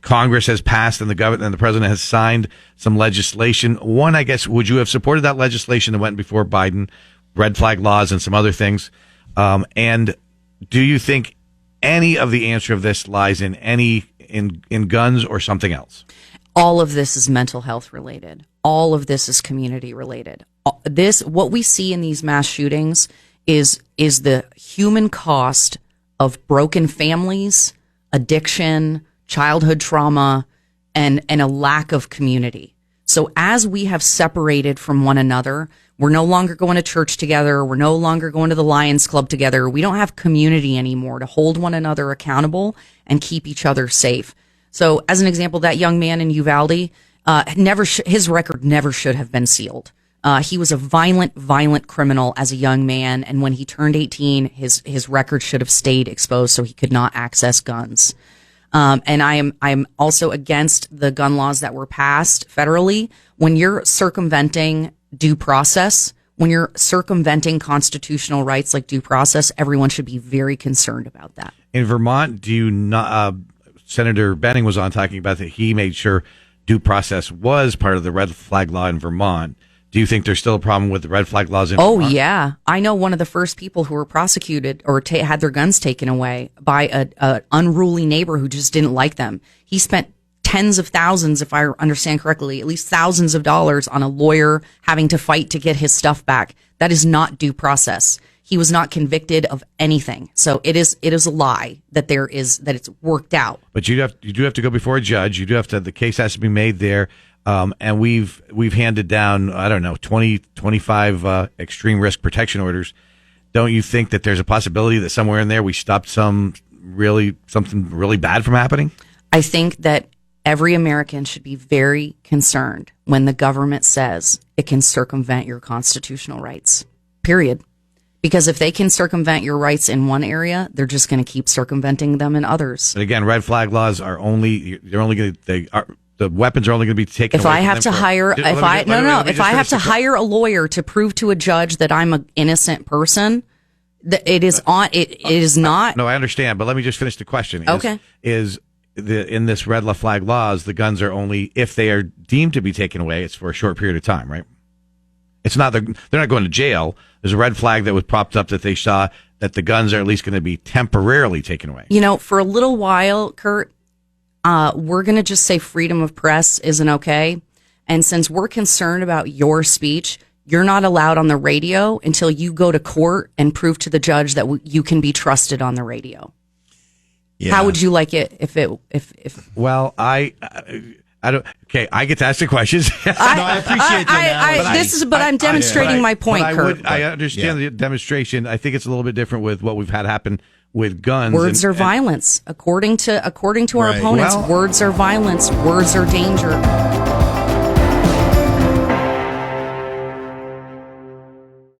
Congress has passed and the government and the president has signed some legislation. One, I guess, would you have supported that legislation that went before Biden, red flag laws and some other things? And do you think any of the answer of this lies in in guns or something else? All of this is mental health related. All of this is community related. What we see in these mass shootings is the human cost of broken families, addiction, childhood trauma, and a lack of community. So as we have separated from one another, we're no longer going to church together. We're no longer going to the Lions Club together. We don't have community anymore to hold one another accountable and keep each other safe. So as an example, that young man in Uvalde, his record never should have been sealed. He was a violent criminal as a young man. And when he turned 18, his record should have stayed exposed so he could not access guns. And I'm also against the gun laws that were passed federally. When you're circumventing due process, when you're circumventing constitutional rights like due process, everyone should be very concerned about that. In Vermont, do you not? Senator Benning was on talking about that he made sure due process was part of the red flag law in Vermont. Do you think there's still a problem with the red flag laws in Vermont? Oh, yeah. I know one of the first people who were prosecuted or had their guns taken away by a unruly neighbor who just didn't like them. He spent tens of thousands, if I understand correctly, at least thousands of dollars on a lawyer having to fight to get his stuff back. That is not due process. He was not convicted of anything. So it is a lie that it's worked out. But you do have to go before a judge. You do have to, the case has to be made there. And we've handed down, 25 extreme risk protection orders. Don't you think that there's a possibility that somewhere in there we stopped something really bad from happening? I think that every American should be very concerned when the government says it can circumvent your constitutional rights, period. Because if they can circumvent your rights in one area, they're just going to keep circumventing them in others. But again, red flag laws are the weapons are only going to be taken if away I have to hire, if I have to hire a lawyer to prove to a judge that I'm an innocent person, it is not. No, I understand, but let me just finish the question. Okay. In this red flag laws, the guns are only, if they are deemed to be taken away, it's for a short period of time, right? It's not, they're not going to jail. There's a red flag that was propped up that they saw that the guns are at least going to be temporarily taken away. For a little while, Kurt, we're going to just say freedom of press isn't okay. And since we're concerned about your speech, you're not allowed on the radio until you go to court and prove to the judge that you can be trusted on the radio. Yeah. How would you like it if? Well, I don't. Okay, I get to ask the questions. I appreciate that. But I'm demonstrating my point, Kurt. I understand the demonstration. I think it's a little bit different with what we've had happen with guns. Words are violence, according to our opponents. Words are violence. Words are danger.